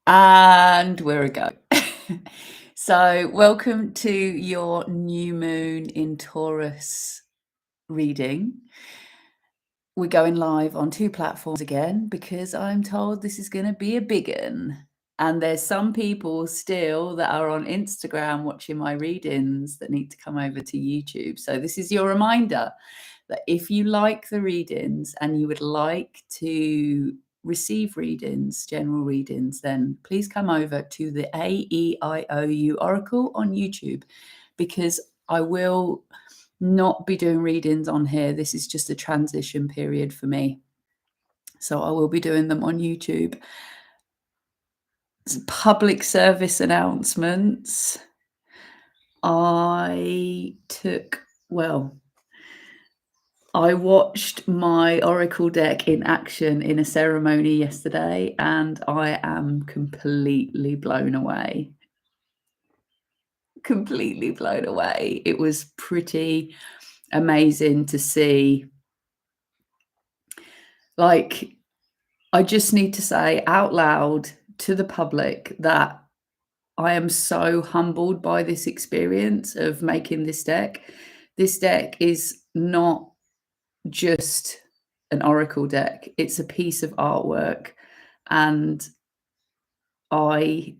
And we're a go. So welcome to your new moon in Taurus reading. We're going live on 2 platforms again because I'm told this is going to be a big one. And there's some people still that are on Instagram watching my readings that need to come over to YouTube. So this is your reminder that if you like the readings and you would like to receive readings, general readings, then please come over to the AEIOU Oracle on YouTube, because I will not be doing readings on here. This is just a transition period for me. So I will be doing them on YouTube. Public service announcements. I watched my Oracle deck in action in a ceremony yesterday, and I am completely blown away. Completely blown away. It was pretty amazing to see. Like, I just need to say out loud to the public that I am so humbled by this experience of making this deck. This deck is not just an oracle deck, it's a piece of artwork, and I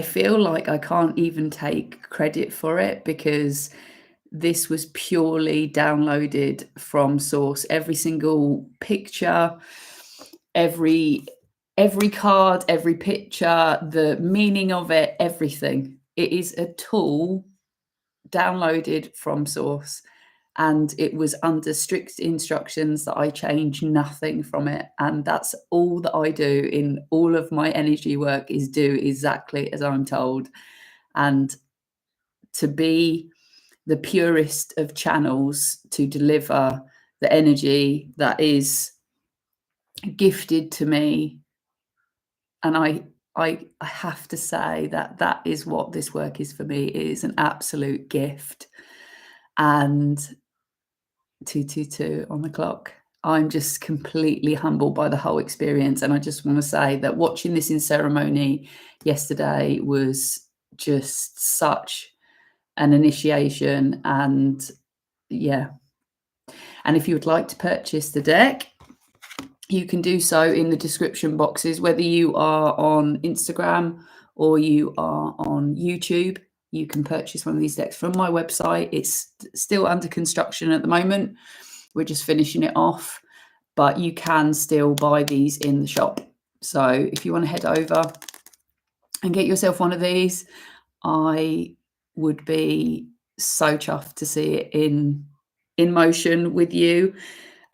feel like I can't even take credit for it, because this was purely downloaded from source. Every single picture, every card, every picture, the meaning of it, everything. It is a tool downloaded from source, and it was under strict instructions that I change nothing from it. And that's all that I do in all of my energy work, is do exactly as I'm told. And to be the purest of channels to deliver the energy that is gifted to me. And I have to say that that is what this work is for me. It is an absolute gift. And 2:22 on the clock. I'm just completely humbled by the whole experience. And I just want to say that watching this in ceremony yesterday was just such an initiation. And yeah. And if you would like to purchase the deck, you can do so in the description boxes, whether you are on Instagram or you are on YouTube. You can purchase one of these decks from my website. It's still under construction at the moment. We're just finishing it off, but you can still buy these in the shop. So if you want to head over and get yourself one of these, I would be so chuffed to see it in motion with you.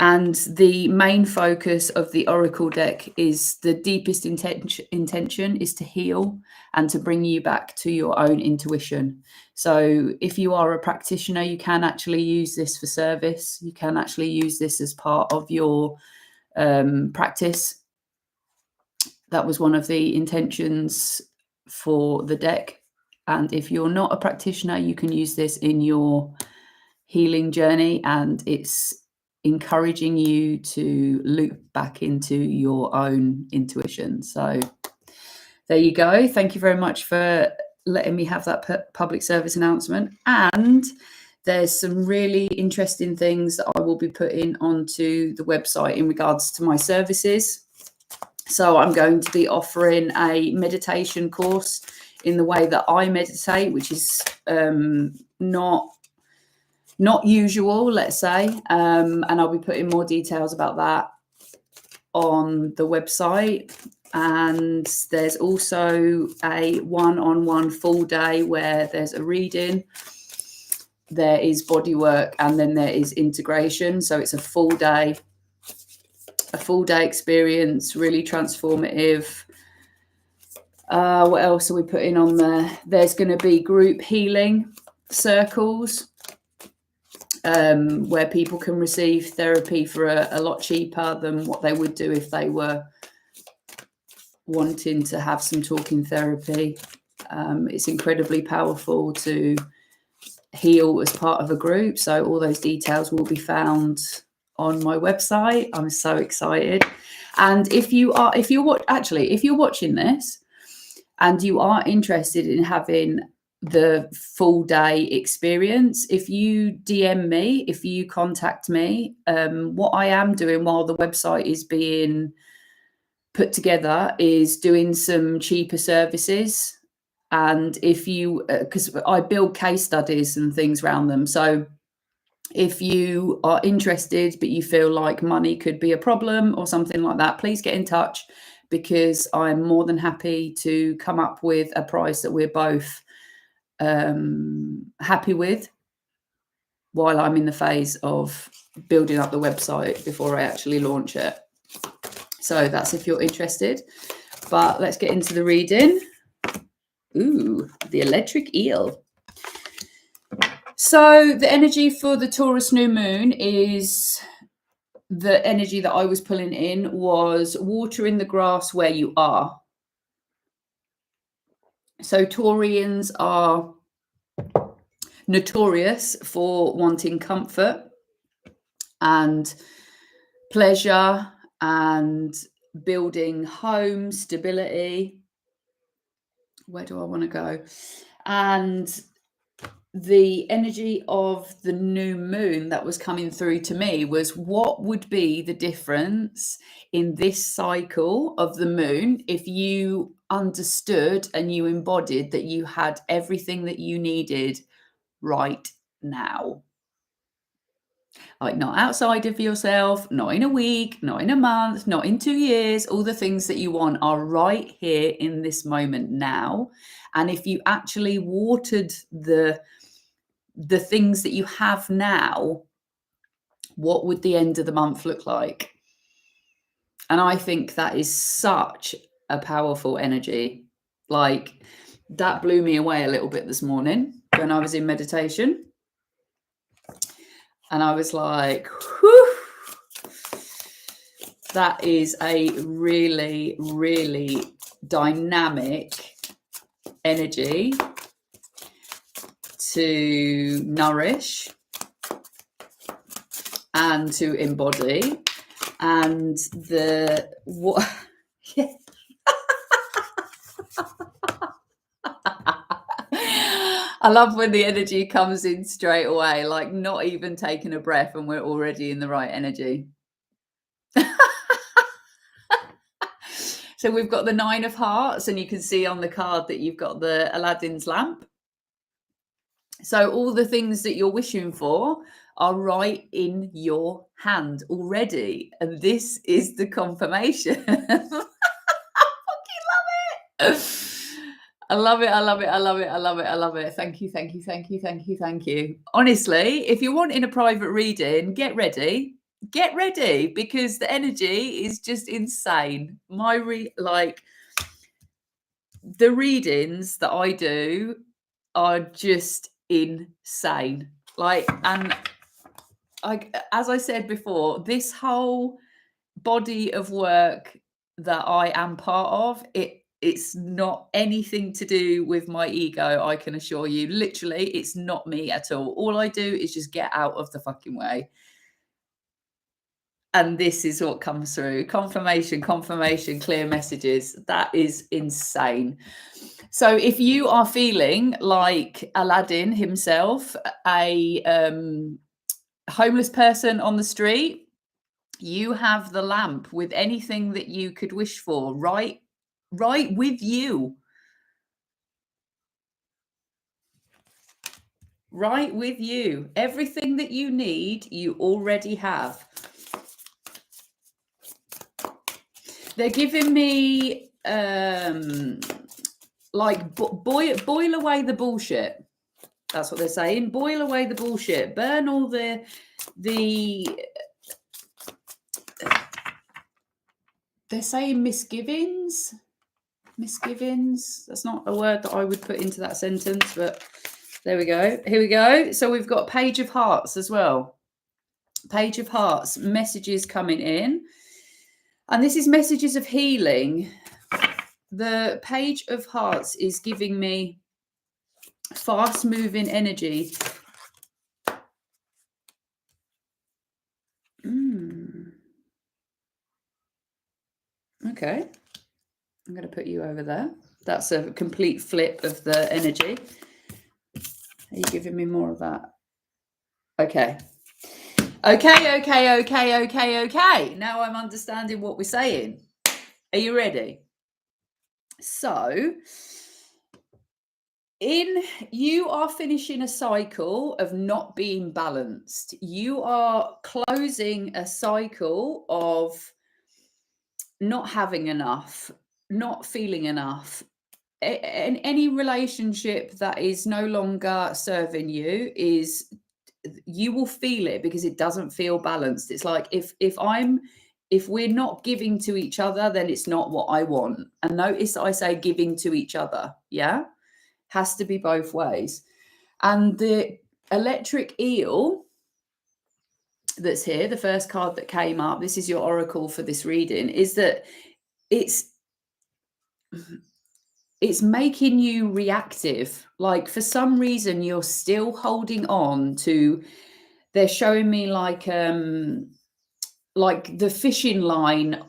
And the main focus of the Oracle deck is the deepest intention is to heal and to bring you back to your own intuition. So if you are a practitioner, you can actually use this for service. You can actually use this as part of your practice. That was one of the intentions for the deck. And if you're not a practitioner, you can use this in your healing journey, and it's encouraging you to loop back into your own intuition. So there you go. Thank you very much for letting me have that public service announcement. And there's some really interesting things that I will be putting onto the website in regards to my services. So I'm going to be offering a meditation course in the way that I meditate, which is not usual, let's say, and I'll be putting more details about that on the website. And there's also a one-on-one full day where there's a reading, there is body work, and then there is integration. So it's a full day experience, really transformative. What else are we putting on there? There's going to be group healing circles, where people can receive therapy for a lot cheaper than what they would do if they were wanting to have some talking therapy. It's incredibly powerful to heal as part of a group. So all those details will be found on my website. I'm so excited. And if you're watching this and you are interested in having the full day experience, if you DM me, if you contact me, what I am doing while the website is being put together is doing some cheaper services. And if you, because I build case studies and things around them. So if you are interested, but you feel like money could be a problem or something like that, please get in touch, because I'm more than happy to come up with a price that we're both happy with while I'm in the phase of building up the website before I actually launch it. So that's if you're interested. But let's get into the reading. Ooh, the electric eel. So the energy for the Taurus new moon is, the energy that I was pulling in was watering the grass where you are. So Taurians are notorious for wanting comfort and pleasure and building home stability. Where do I want to go? And the energy of the new moon that was coming through to me was, what would be the difference in this cycle of the moon if you understood and you embodied that you had everything that you needed right now? Like, not outside of yourself, not in a week, not in a month, not in 2 years. All the things that you want are right here in this moment now. And if you actually watered the things that you have now, what would the end of the month look like? And I think that is such a powerful energy. Like, that blew me away a little bit this morning when I was in meditation. And I was like, whew, that is a really, really dynamic energy to nourish and to embody. And the what? Yeah. I love when the energy comes in straight away, like not even taking a breath, and we're already in the right energy. So we've got the 9 of Hearts, and you can see on the card that you've got the Aladdin's lamp. So all the things that you're wishing for are right in your hand already. And this is the confirmation. I fucking love it. I love it. I love it. I love it. I love it. I love it. Thank you. Thank you. Thank you. Thank you. Thank you. Honestly, if you're wanting a private reading, get ready. Get ready, because the energy is just insane. The readings that I do are just insane. And as I said before, this whole body of work that I am part of, it's not anything to do with my ego, I can assure you. Literally, it's not me at all. All I do is just get out of the fucking way. And this is what comes through. Confirmation, clear messages. That is insane. So if you are feeling like Aladdin himself, a homeless person on the street, you have the lamp with anything that you could wish for right with you. Right with you. Everything that you need, you already have. They're giving me like boil away the bullshit. That's what they're saying. Boil away the bullshit. Burn all the they're saying misgivings. Misgivings. That's not a word that I would put into that sentence, but there we go. Here we go. So we've got Page of Hearts as well. Page of Hearts, messages coming in. And this is messages of healing. The Page of Hearts is giving me fast moving energy. Okay. I'm going to put you over there. That's a complete flip of the energy. Are you giving me more of that? Okay. Okay. Now I'm understanding what we're saying. Are you ready? So, you are finishing a cycle of not being balanced. You are closing a cycle of not having enough, not feeling enough. In any relationship that is no longer serving you, you will feel it because it doesn't feel balanced. It's like if we're not giving to each other, then it's not what I want. And notice I say giving to each other. Yeah, has to be both ways. And the electric eel that's here, the first card that came up, this is your oracle for this reading, is that it's making you reactive. Like for some reason you're still holding on to, they're showing me like the fishing line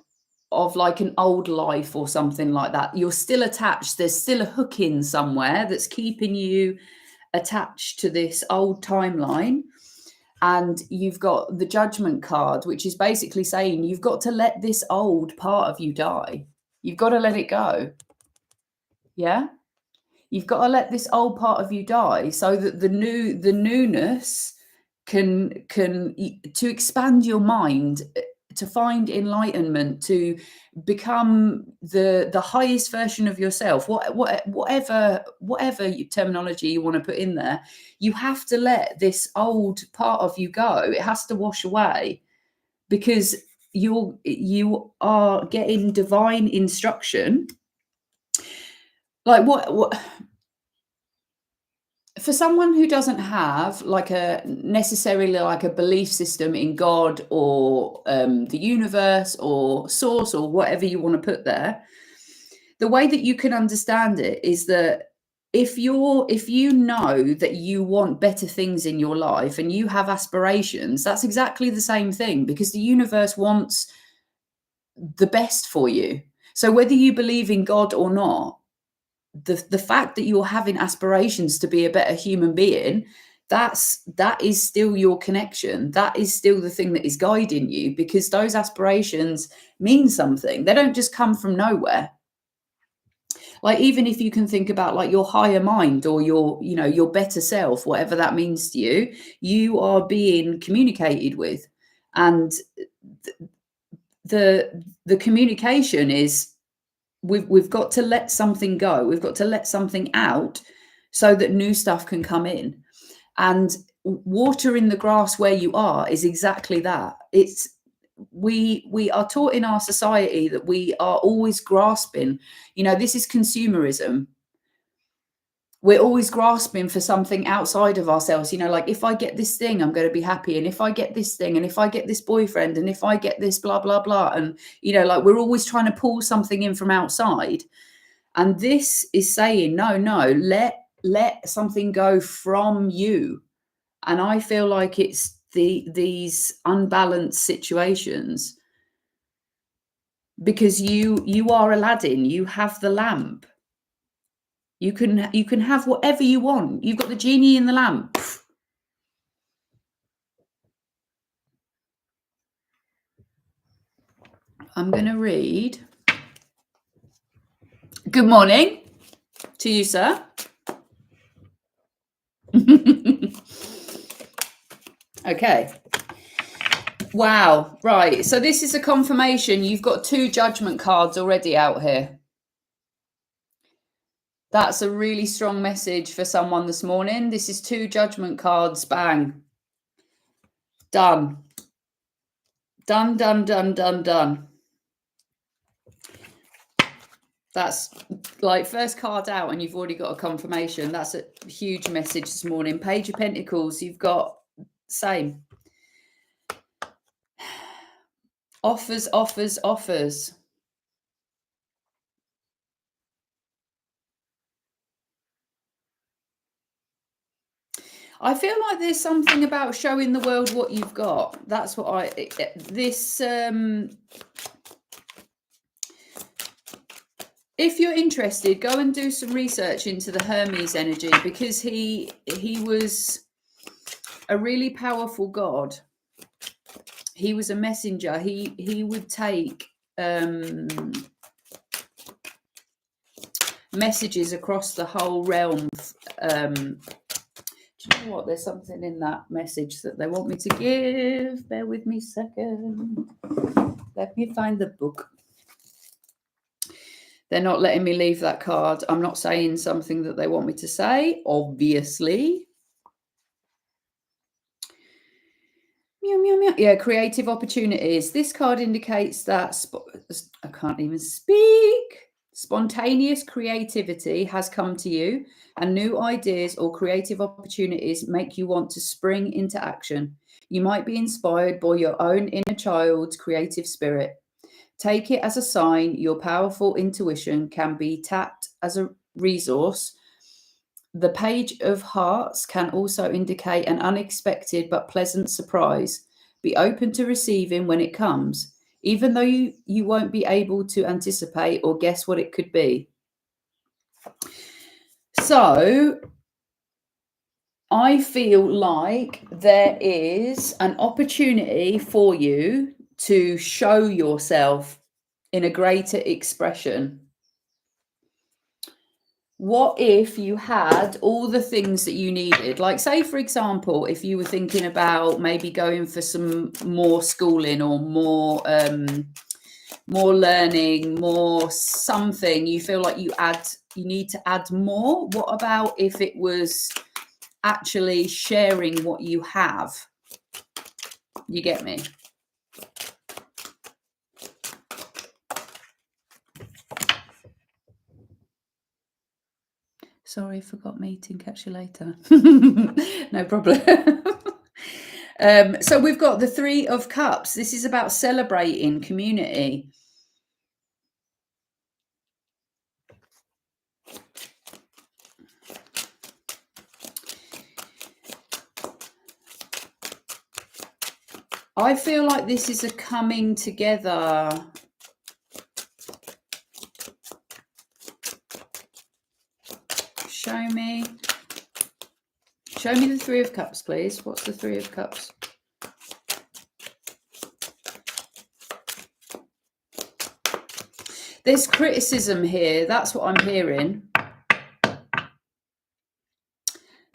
of like an old life or something like that. You're still attached. There's still a hook in somewhere that's keeping you attached to this old timeline. And you've got the judgment card, which is basically saying you've got to let this old part of you die. You've got to let it go. Yeah. You've got to let this old part of you die so that the newness can to expand your mind, to find enlightenment, to become the highest version of yourself. Whatever terminology you want to put in there, you have to let this old part of you go. It has to wash away, because you are getting divine instruction. Like what for someone who doesn't have like necessarily like a belief system in God or the universe or source or whatever you want to put there, the way that you can understand it is that if you know that you want better things in your life and you have aspirations, that's exactly the same thing, because the universe wants the best for you. So whether you believe in God or not, the fact that you're having aspirations to be a better human being, that is still your connection. That is still the thing that is guiding you, because those aspirations mean something. They don't just come from nowhere. Like even if you can think about like your higher mind or your better self, whatever that means to you, you are being communicated with. And the communication is, we've got to let something go. We've got to let something out so that new stuff can come in. And watering the grass where you are is exactly that. It's we are taught in our society that we are always grasping. This is consumerism. We're always grasping for something outside of ourselves. Like if I get this thing, I'm going to be happy. And if I get this thing, and if I get this boyfriend, and if I get this blah, blah, blah. And, like we're always trying to pull something in from outside. And this is saying, no, let something go from you. And I feel like it's these unbalanced situations, because you are Aladdin. You have the lamp. You can have whatever you want. You've got the genie in the lamp. I'm going to read. Good morning to you, sir. Okay. Wow. Right. So this is a confirmation. You've got 2 judgment cards already out here. That's a really strong message for someone this morning. This is 2 judgment cards. Bang. Done. Done, done, done, done, done. That's like first card out and you've already got a confirmation. That's a huge message this morning. Page of Pentacles, you've got same. Offers, offers, offers. I feel like there's something about showing the world what you've got. That's what If you're interested, go and do some research into the Hermes energy, because he was a really powerful god. He was a messenger. He would take messages across the whole realm. Do you know what? There's something in that message that they want me to give. Bear with me a second. Let me find the book. They're not letting me leave that card. I'm not saying something that they want me to say, obviously. Meow, meow, meow. Yeah, creative opportunities. This card indicates that I can't even speak. Spontaneous creativity has come to you, and new ideas or creative opportunities make you want to spring into action. You might be inspired by your own inner child's creative spirit. Take it as a sign your powerful intuition can be tapped as a resource. The Page of Hearts can also indicate an unexpected but pleasant surprise. Be open to receiving when it comes, even though you won't be able to anticipate or guess what it could be. So I feel like there is an opportunity for you to show yourself in a greater expression. What if you had all the things that you needed? Like, say, for example, if you were thinking about maybe going for some more schooling or more learning, more something, you feel like you need to add more. What about if it was actually sharing what you have? You get me? Sorry, forgot meeting. Catch you later. No problem. So we've got the Three of Cups. This is about celebrating community. I feel like this is a coming together. Show me the Three of Cups, please. What's the Three of Cups? There's criticism here. That's what I'm hearing.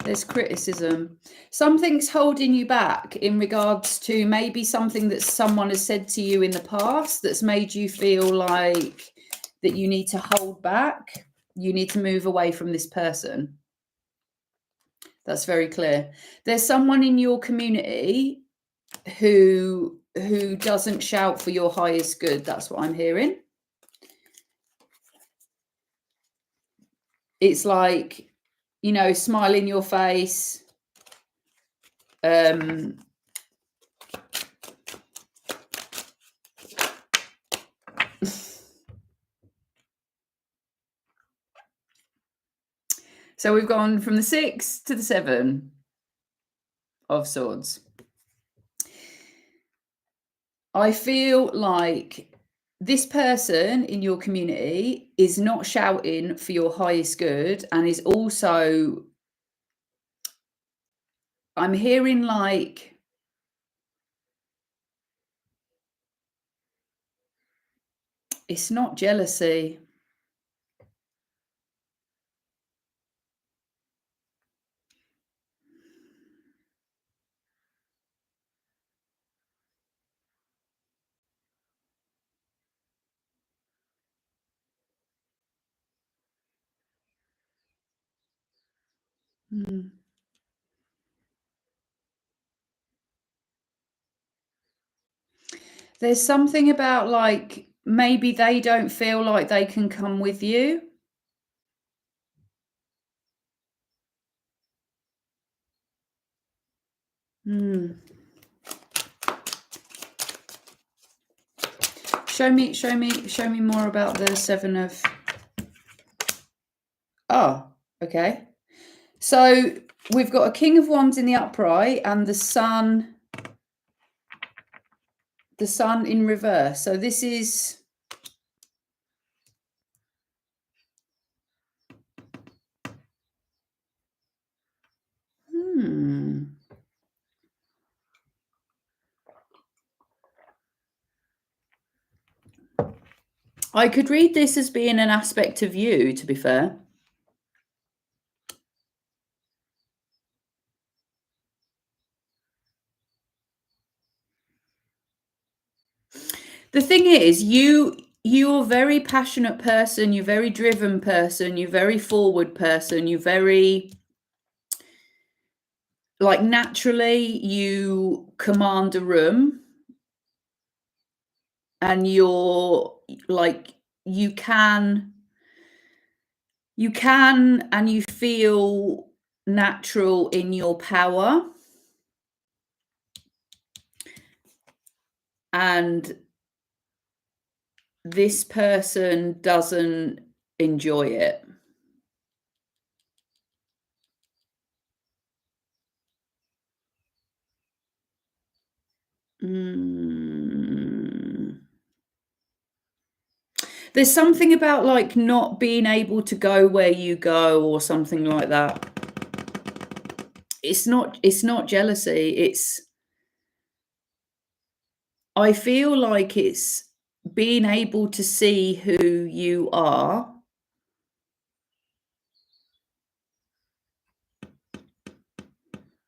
There's criticism. Something's holding you back in regards to maybe something that someone has said to you in the past that's made you feel like that you need to hold back. You need to move away from this person. That's very clear. There's someone in your community who doesn't shout for your highest good. That's what I'm hearing. It's like, you know, smile in your face. So we've gone from the 6 to the 7 of Swords. I feel like this person in your community is not shouting for your highest good, and is also, I'm hearing like, it's not jealousy. There's something about like maybe they don't feel like they can come with you. Show me more about the 7 of. Oh, okay. So we've got a King of Wands in the upright and the Sun in reverse. So this is I could read this as being an aspect of you, to be fair. The thing is, you're a very passionate person, you're a very driven person, you're a very forward person, you're very, like, naturally you command a room, and you're like, you can and you feel natural in your power, and this person doesn't enjoy it. There's something about, like, not being able to go where you go or something like that. It's not jealousy, it's, I feel like it's being able to see who you are,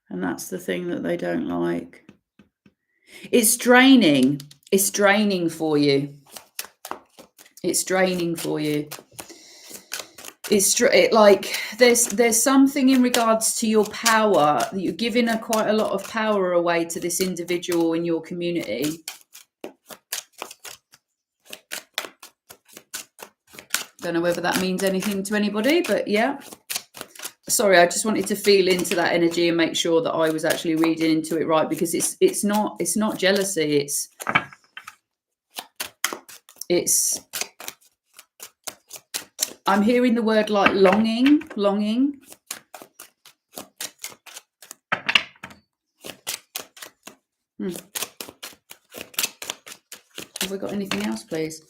and that's the thing that they don't like. It's draining. It's draining for you. It's draining for you. It's like there's something in regards to your power that you're giving quite a lot of power away to this individual in your community. Don't know whether that means anything to anybody, but yeah. Sorry, I just wanted to feel into that energy and make sure that I was actually reading into it right, because it's not jealousy. It's I'm hearing the word like longing. Have we got anything else, please?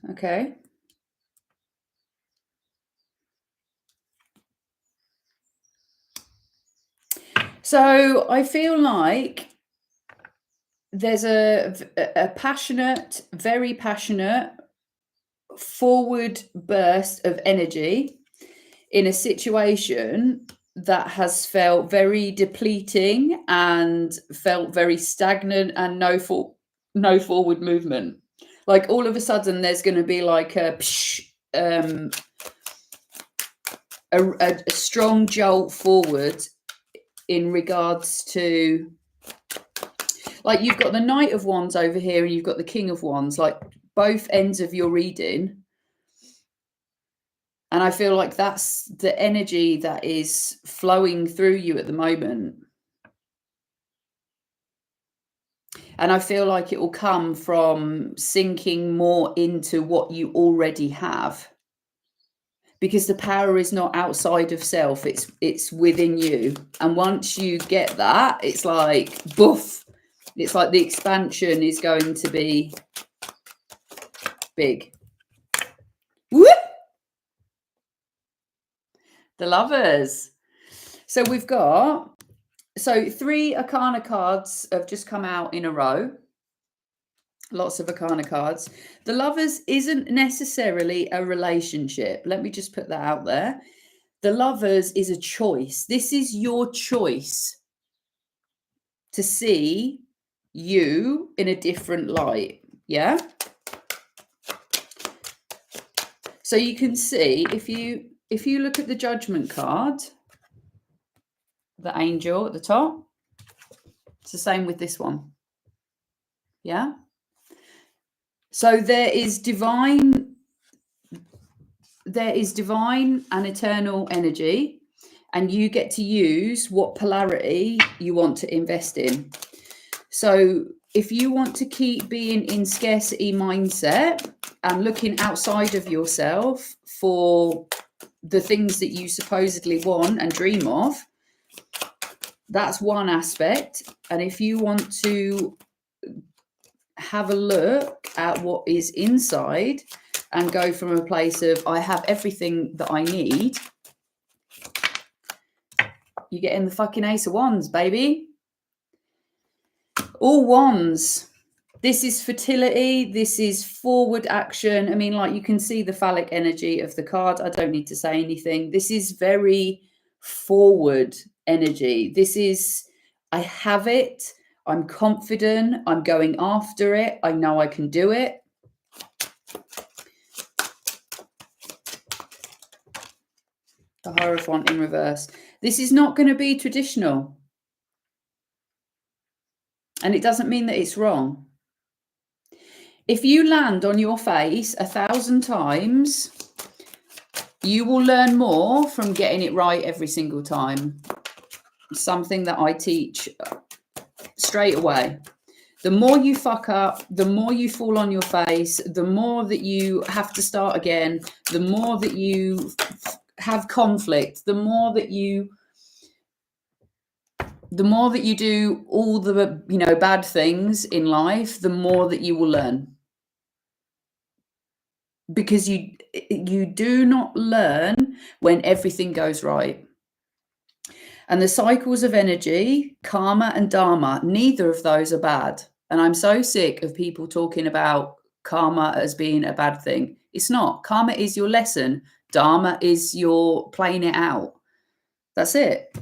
Okay. So I feel like there's a passionate, very passionate forward burst of energy in a situation that has felt very depleting and felt very stagnant and no forward movement. Like, all of a sudden there's going to be like a strong jolt forward in regards to, like, you've got the Knight of Wands over here and you've got the King of Wands, like both ends of your reading. And I feel like that's the energy that is flowing through you at the moment. And I feel like it will come from sinking more into what you already have. Because the power is not outside of self, it's within you. And once you get that, it's like, boof. It's like the expansion is going to be big. Whoop! The Lovers. So we've got, 3 Arcana cards have just come out in a row. Lots of Arcana cards. The Lovers isn't necessarily a relationship. Let me just put that out there. The Lovers is a choice. This is your choice to see you in a different light. Yeah. So you can see, if you look at the Judgment card, the angel at the top, it's the same with this one. Yeah. So there is divine and eternal energy, and you get to use what polarity you want to invest in. So if you want to keep being in scarcity mindset and looking outside of yourself for the things that you supposedly want and dream of, that's one aspect. And if you want to have a look at what is inside and go from a place of, I have everything that I need, you get in the fucking Ace of Wands, baby. All wands. This is fertility. This is forward action. I mean, like, you can see the phallic energy of the card. I don't need to say anything. This is very forward energy. This is, I have it. I'm confident. I'm going after it. I know I can do it. The Hierophant in reverse. This is not going to be traditional. And it doesn't mean that it's wrong. If you land on your face 1,000 times, you will learn more from getting it right every single time. Something that I teach straight away. The more you fuck up, the more you fall on your face, the more that you have to start again, the more that you have conflict, the more that you do all the, you know, bad things in life, the more that you will learn. Because you do not learn when everything goes right. And the cycles of energy, karma and dharma, neither of those are bad. And I'm so sick of people talking about karma as being a bad thing. It's not. Karma is your lesson. Dharma is your playing it out. That's it.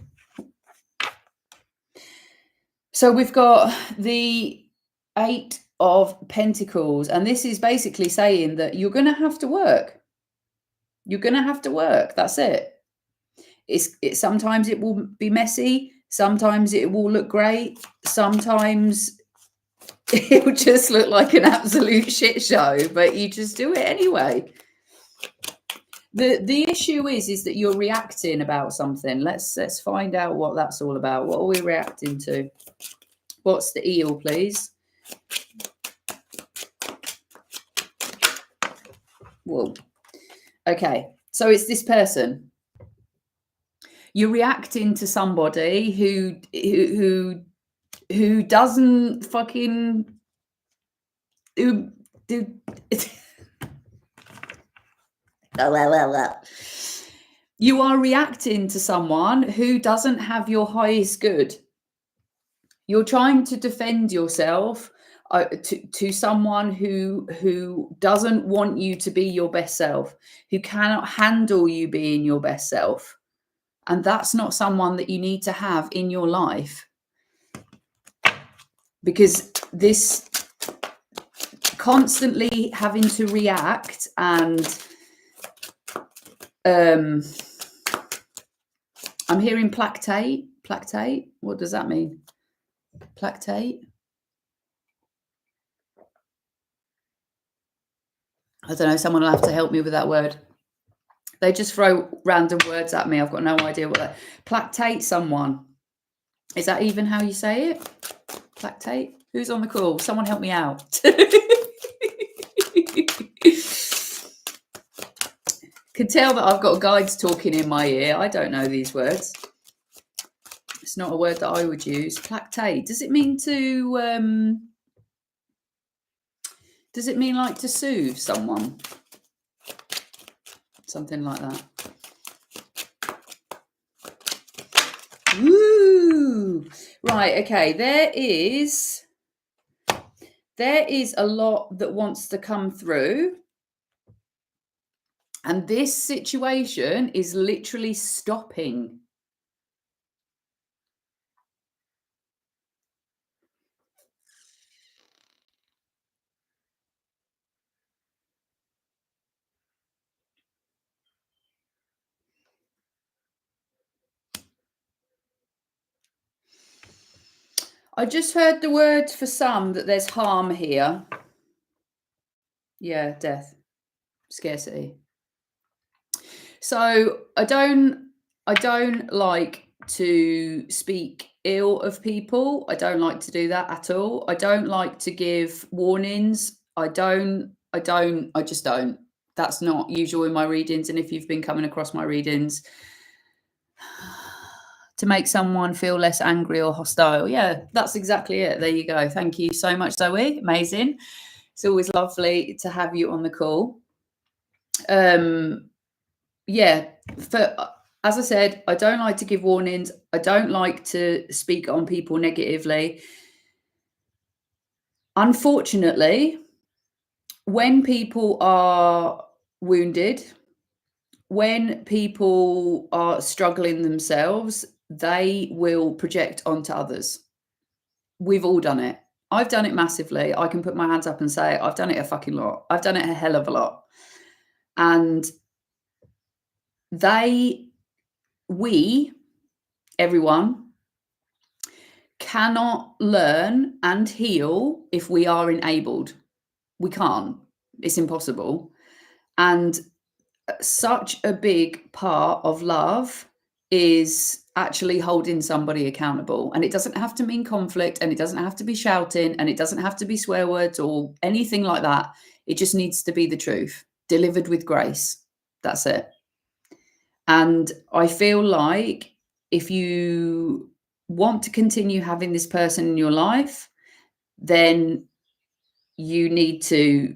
So we've got the 8 of Pentacles, and this is basically saying that you're going to have to work. You're going to have to work. That's it. Sometimes it will be messy. Sometimes it will look great. Sometimes it will just look like an absolute shit show, but you just do it anyway. The issue is that you're reacting about something. Let's find out what that's all about. What are we reacting to? What's the eel, please? Whoa. Okay, so it's this person. You're reacting to somebody who doesn't fucking do. You are reacting to someone who doesn't have your highest good. You're trying to defend yourself to someone who doesn't want you to be your best self, who cannot handle you being your best self. And that's not someone that you need to have in your life. Because this constantly having to react and I'm hearing placate. Placate? What does that mean? Placate? I don't know. Someone will have to help me with that word. They just throw random words at me. I've got no idea what that. Placate someone. Is that even how you say it? Placate? Who's on the call? Someone help me out. Can tell that I've got guides talking in my ear. I don't know these words. It's not a word that I would use. Placate. Does it mean to? Does it mean like to soothe someone? Something like that. Woo! Right. Okay. There is a lot that wants to come through. And this situation is literally stopping. I just heard the word for some that there's harm here. Yeah, death, scarcity. So I don't like to speak ill of people. I don't like to do that at all. I don't like to give warnings. I just don't. That's not usual in my readings. And if you've been coming across my readings, to make someone feel less angry or hostile. Yeah, that's exactly it. There you go. Thank you so much, Zoe. Amazing. It's always lovely to have you on the call. Yeah, as I said, I don't like to give warnings. I don't like to speak on people negatively. Unfortunately, when people are wounded, when people are struggling themselves, they will project onto others. We've all done it. I've done it massively. I can put my hands up and say I've done it a fucking lot. I've done it a hell of a lot. And everyone cannot learn and heal if we are enabled. We can't. It's impossible. And such a big part of love is actually holding somebody accountable. And it doesn't have to mean conflict, and it doesn't have to be shouting, and it doesn't have to be swear words or anything like that. It just needs to be the truth, delivered with grace. That's it. And I feel like if you want to continue having this person in your life, then you need to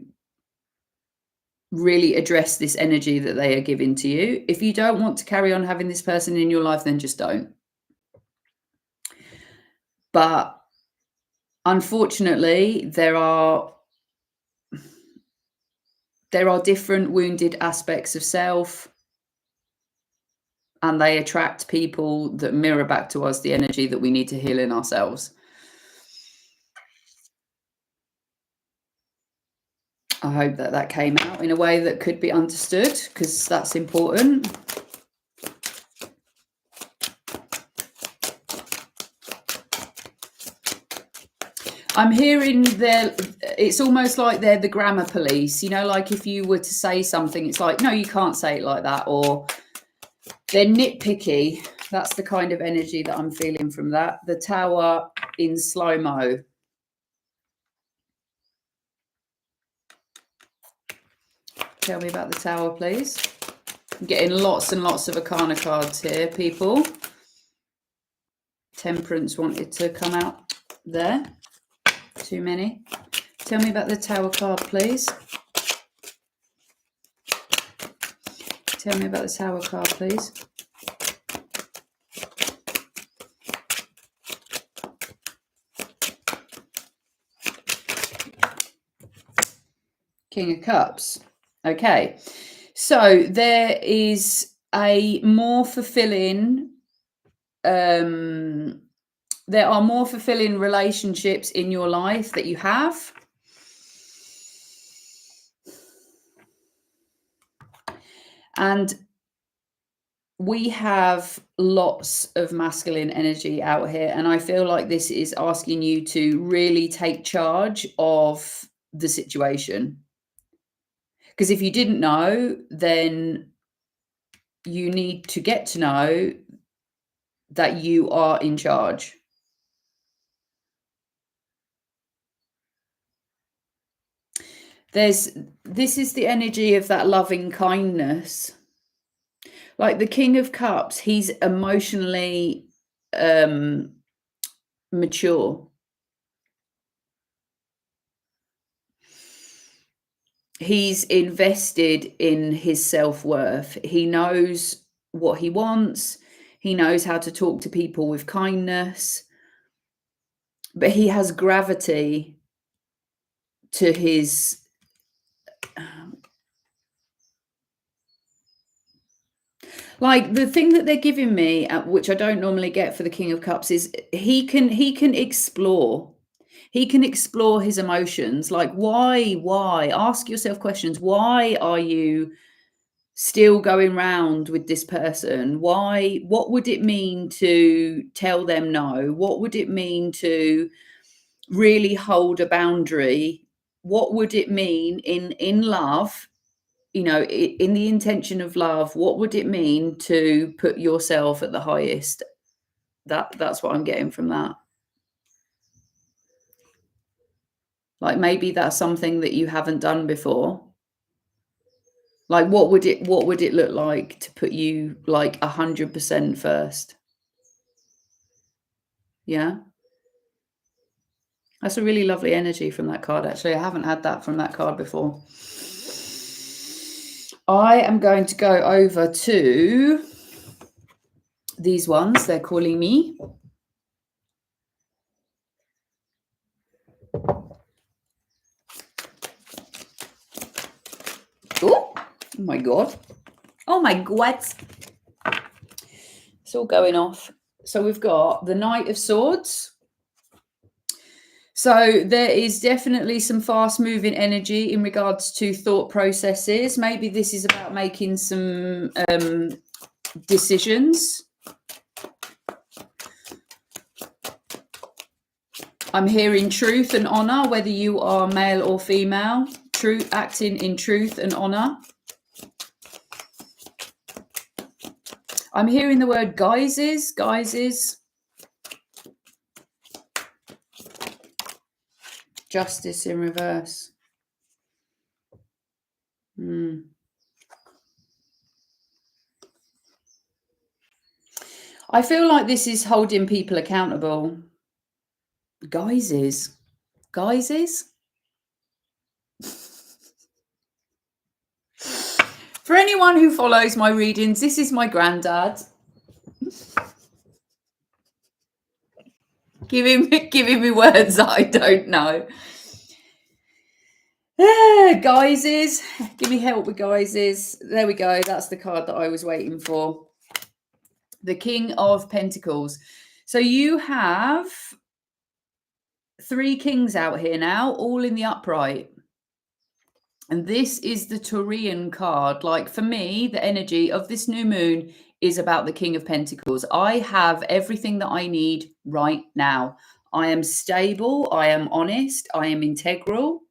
really address this energy that they are giving to you. If you don't want to carry on having this person in your life, then just don't. But unfortunately, there are different wounded aspects of self, and they attract people that mirror back to us the energy that we need to heal in ourselves. I hope that that came out in a way that could be understood, because that's important. I'm hearing it's almost like they're the grammar police, you know, like if you were to say something, it's like, no, you can't say it like that, or they're nitpicky. That's the kind of energy that I'm feeling from that. The Tower in slow-mo. Tell me about the Tower, please. I'm getting lots and lots of Arcana cards here, people. Temperance wanted to come out there. Too many. Tell me about the Tower card, please. Tell me about the Tower card, please. King of Cups. Okay. So there is a more fulfilling, there are more fulfilling relationships in your life that you have. And we have lots of masculine energy out here. And I feel like this is asking you to really take charge of the situation. Because if you didn't know, then you need to get to know that you are in charge. This is the energy of that loving kindness. Like the King of Cups, he's emotionally mature. He's invested in his self-worth. He knows what he wants. He knows how to talk to people with kindness. But he has gravity to his like the thing that they're giving me, which I don't normally get for the King of Cups, is he can explore. He can explore his emotions. Like, why? Ask yourself questions. Why are you still going round with this person? Why? What would it mean to tell them no? What would it mean to really hold a boundary? What would it mean in love? You know, in the intention of love, what would it mean to put yourself at the highest? That's what I'm getting from that. Like maybe that's something that you haven't done before. Like what would it look like to put you like 100% first? Yeah. That's a really lovely energy from that card, actually. I haven't had that from that card before. I am going to go over to these ones. They're calling me. Oh my God. Oh my God. It's all going off. So we've got the Knight of Swords. So there is definitely some fast moving energy in regards to thought processes. Maybe this is about making some decisions. I'm hearing truth and honor, whether you are male or female. Truth, acting in truth and honor. I'm hearing the word guises. Justice in reverse. I feel like this is holding people accountable. Guises. For anyone who follows my readings, this is my granddad. Giving me words that I don't know. Guises. Give me help with guises. There we go. That's the card that I was waiting for. The King of Pentacles. So you have 3 kings out here now, all in the upright. And this is the Taurian card. Like, for me, the energy of this new moon is about the King of Pentacles. I have everything that I need right now. I am stable. I am honest. I am integral.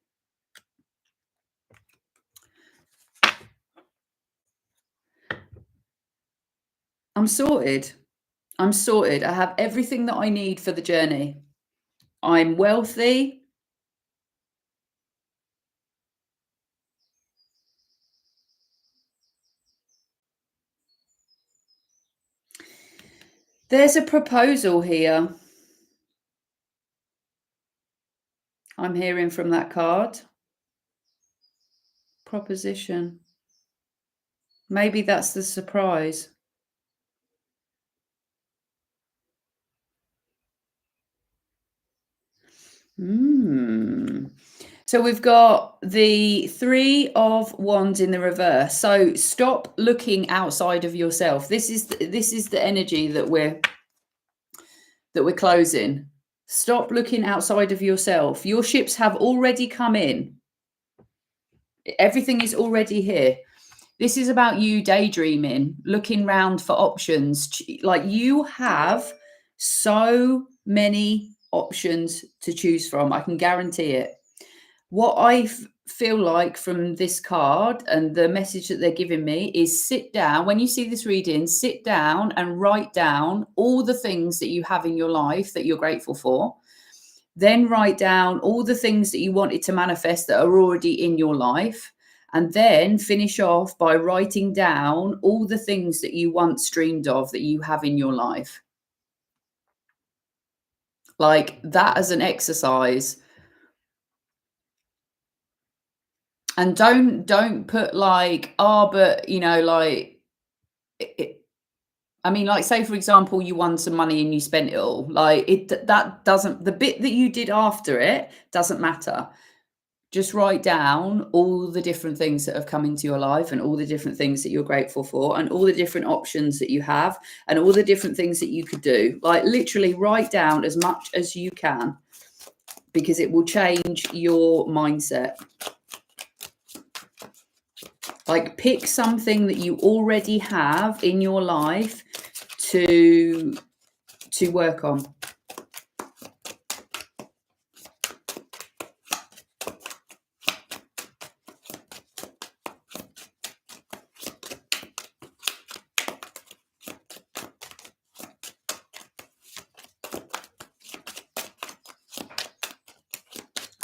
I'm sorted. I have everything that I need for the journey. I'm wealthy. There's a proposal here. I'm hearing from that card. Proposition. Maybe that's the surprise. So we've got the 3 of Wands in the reverse. So stop looking outside of yourself. This is the energy that we're closing. Stop looking outside of yourself. Your ships have already come in. Everything is already here. This is about you daydreaming, looking round for options. Like, you have so many options to choose from. I can guarantee it. What I feel like from this card and the message that they're giving me is, sit down. When you see this reading, sit down and write down all the things that you have in your life that you're grateful for. Then write down all the things that you wanted to manifest that are already in your life. And then finish off by writing down all the things that you once dreamed of that you have in your life. Like that as an exercise. And don't put like, oh, but you know, like, I mean, like, say for example, you won some money and you spent it all. Like, that doesn't, the bit that you did after it doesn't matter. Just write down all the different things that have come into your life and all the different things that you're grateful for and all the different options that you have and all the different things that you could do. Like, literally write down as much as you can, because it will change your mindset. Like, pick something that you already have in your life to work on.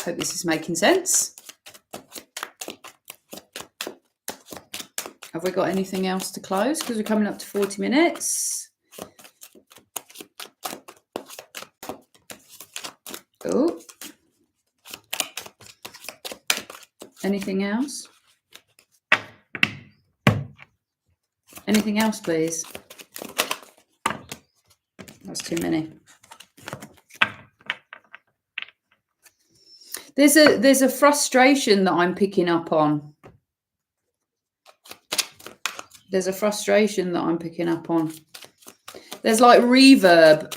Hope this is making sense. Have we got anything else to close? Because we're coming up to 40 minutes. Oh. Anything else? Anything else, please? That's too many. There's a frustration that I'm picking up on. There's a frustration that I'm picking up on. There's like reverb.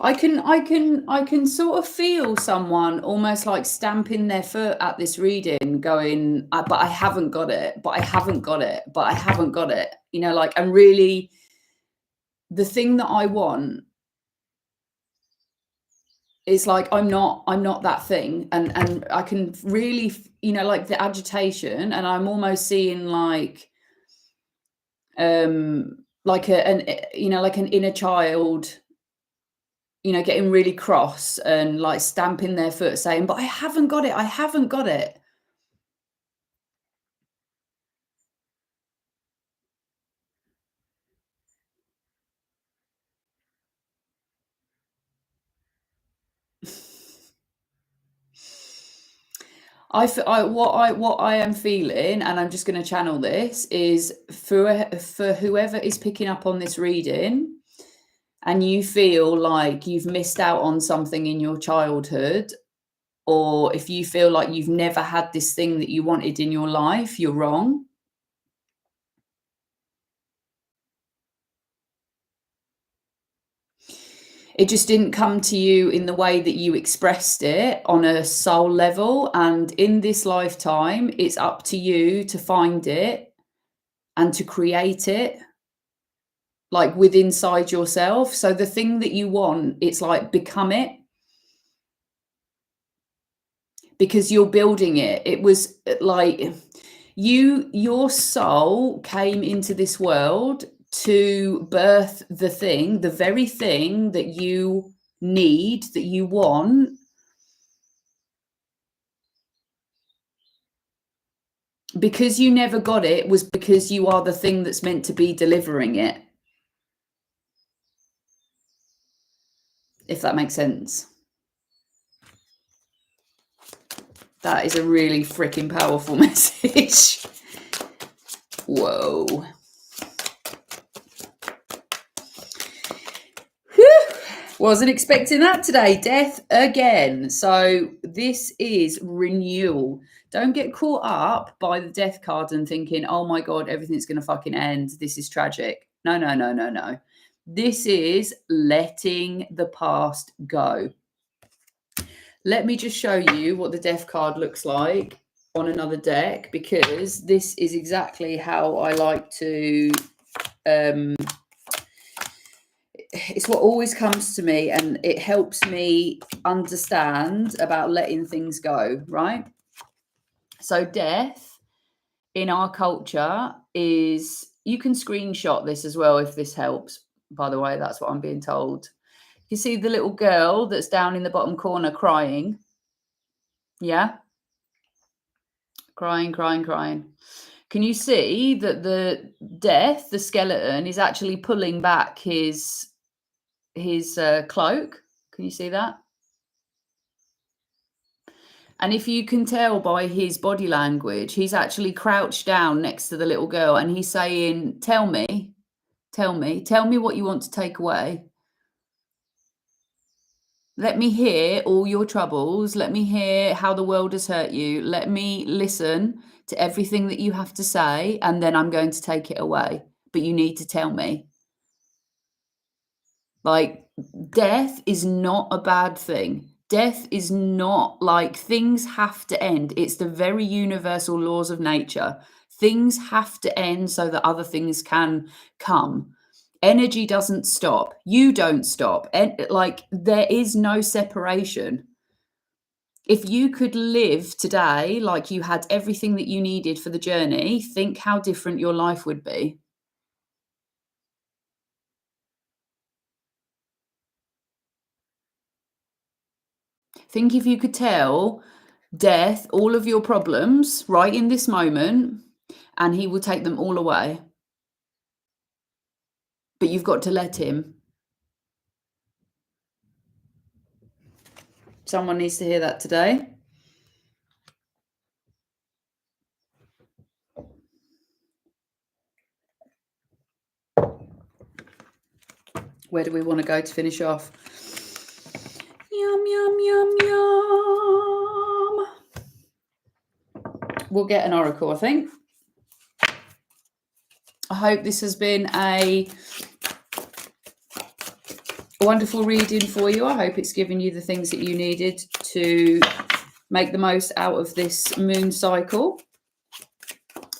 I can sort of feel someone almost like stamping their foot at this reading, going, but I haven't got it, but I haven't got it, but I haven't got it. You know, like, and really the thing that I want is like, I'm not that thing. And I can really, you know, like the agitation, and I'm almost seeing like like an inner child, you know, getting really cross and like stamping their foot saying, but I haven't got it, I haven't got it. What I am feeling, and I'm just going to channel this, is for whoever is picking up on this reading, and you feel like you've missed out on something in your childhood, or if you feel like you've never had this thing that you wanted in your life, you're wrong. It just didn't come to you in the way that you expressed it on a soul level. And in this lifetime, it's up to you to find it and to create it, like within inside yourself. So the thing that you want, it's like become it, because you're building it. It was like your soul came into this world to birth the thing, the very thing that you need, that you want. Because you never got it was because you are the thing that's meant to be delivering it. If that makes sense. That is a really freaking powerful message. Whoa. Whew. Wasn't expecting that today. Death again. So this is renewal. Don't get caught up by the death card and thinking, oh my God, everything's going to fucking end. This is tragic. No, no, no, no, no. This is letting the past go. Let me just show you what the death card looks like on another deck, because this is exactly how I like to it's what always comes to me, and it helps me understand about letting things go, right? So death in our culture is, you can screenshot this as well if this helps, by the way, that's what I'm being told. You see the little girl that's down in the bottom corner crying? Yeah? Crying, crying, crying. Can you see that the death, the skeleton, is actually pulling back his cloak? Can you see that? And if you can tell by his body language, he's actually crouched down next to the little girl, and he's saying, tell me what you want to take away. Let me hear all your troubles. Let me hear how the world has hurt you. Let me listen to everything that you have to say, and then I'm going to take it away. But you need to tell me. Like, death is not a bad thing. Death is not like, things have to end. It's the very universal laws of nature. Things have to end so that other things can come. Energy doesn't stop. You don't stop. And like, there is no separation. If you could live today like you had everything that you needed for the journey, think how different your life would be. Think if you could tell death all of your problems right in this moment, and he will take them all away. But you've got to let him. Someone needs to hear that today. Where do we want to go to finish off? Yum, yum, yum, yum. We'll get an oracle, I think. I hope this has been a wonderful reading for you. I hope it's given you the things that you needed to make the most out of this moon cycle.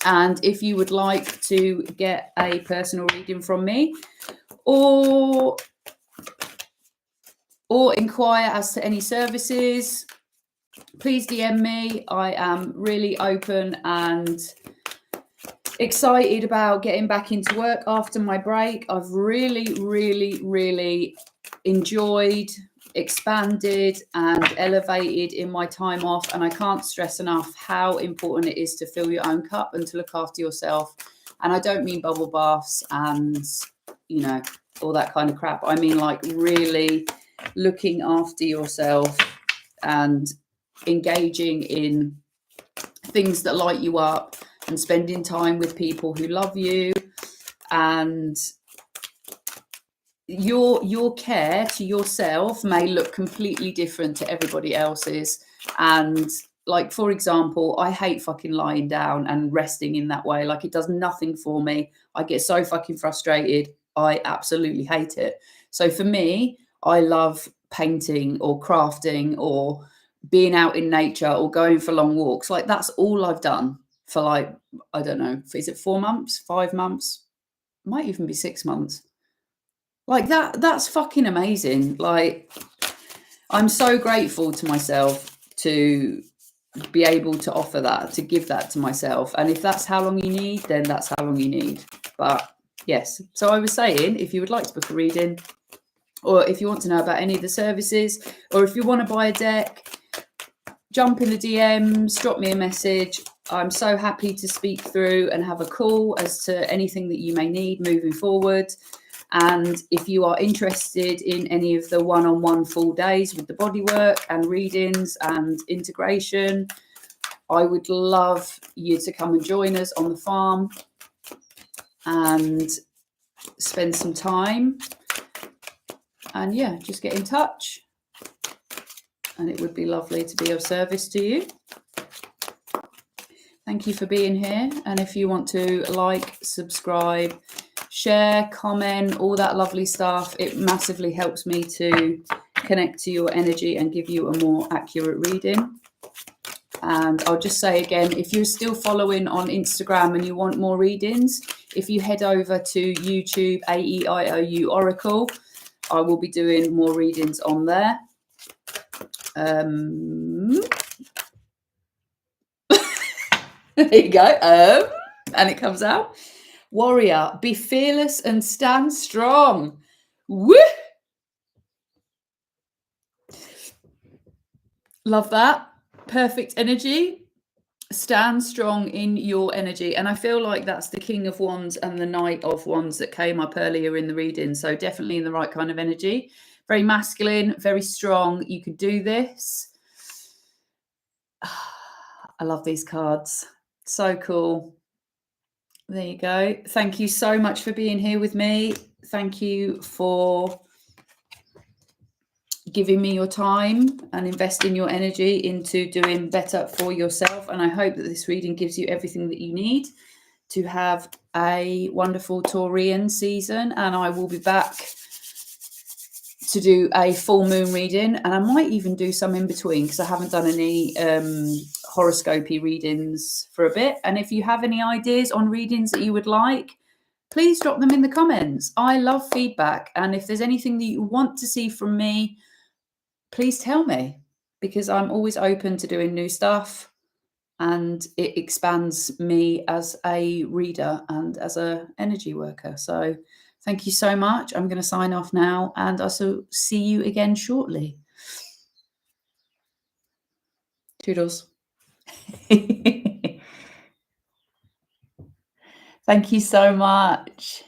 And if you would like to get a personal reading from me, or inquire as to any services, please DM me. I am really open and excited about getting back into work after my break. I've really, really, really enjoyed, expanded and elevated in my time off, and I can't stress enough how important it is to fill your own cup and to look after yourself. And I don't mean bubble baths and, you know, all that kind of crap. I mean like really looking after yourself and engaging in things that light you up and spending time with people who love you. And your care to yourself may look completely different to everybody else's. And like, for example, I hate fucking lying down and resting in that way. Like, it does nothing for me. I get so fucking frustrated. I absolutely hate it. So for me, I love painting or crafting or being out in nature or going for long walks. Like, that's all I've done for, like, I don't know, is it 4 months, 5 months? Might even be 6 months. Like, that's fucking amazing. Like, I'm so grateful to myself to be able to offer that, to give that to myself. And if that's how long you need, then that's how long you need. But yes, so I was saying, if you would like to book a reading, or if you want to know about any of the services, or if you want to buy a deck, jump in the DMs, drop me a message. I'm so happy to speak through and have a call as to anything that you may need moving forward. And if you are interested in any of the one-on-one full days with the bodywork and readings and integration, I would love you to come and join us on the farm and spend some time. And yeah, just get in touch. And it would be lovely to be of service to you. Thank you for being here. And if you want to like, subscribe, share, comment, all that lovely stuff, it massively helps me to connect to your energy and give you a more accurate reading. And I'll just say again, if you're still following on Instagram and you want more readings, if you head over to YouTube, AEIOU Oracle, I will be doing more readings on there. There you go. And it comes out. Warrior, be fearless and stand strong. Woo! Love that. Perfect energy. Stand strong in your energy. And I feel like that's the King of Wands and the Knight of Wands that came up earlier in the reading. So definitely in the right kind of energy. Very masculine, very strong. You could do this. I love these cards. So cool. There you go. Thank you so much for being here with me. Thank you for giving me your time and investing your energy into doing better for yourself. And I hope that this reading gives you everything that you need to have a wonderful Taurian season. And I will be back to do a full moon reading, and I might even do some in between because I haven't done any horoscopy readings for a bit. And if you have any ideas on readings that you would like, please drop them in the comments. I love feedback, and if there's anything that you want to see from me, please tell me, because I'm always open to doing new stuff, and it expands me as a reader and as a energy worker. So thank you so much. I'm going to sign off now, and I shall see you again shortly. Toodles. Thank you so much.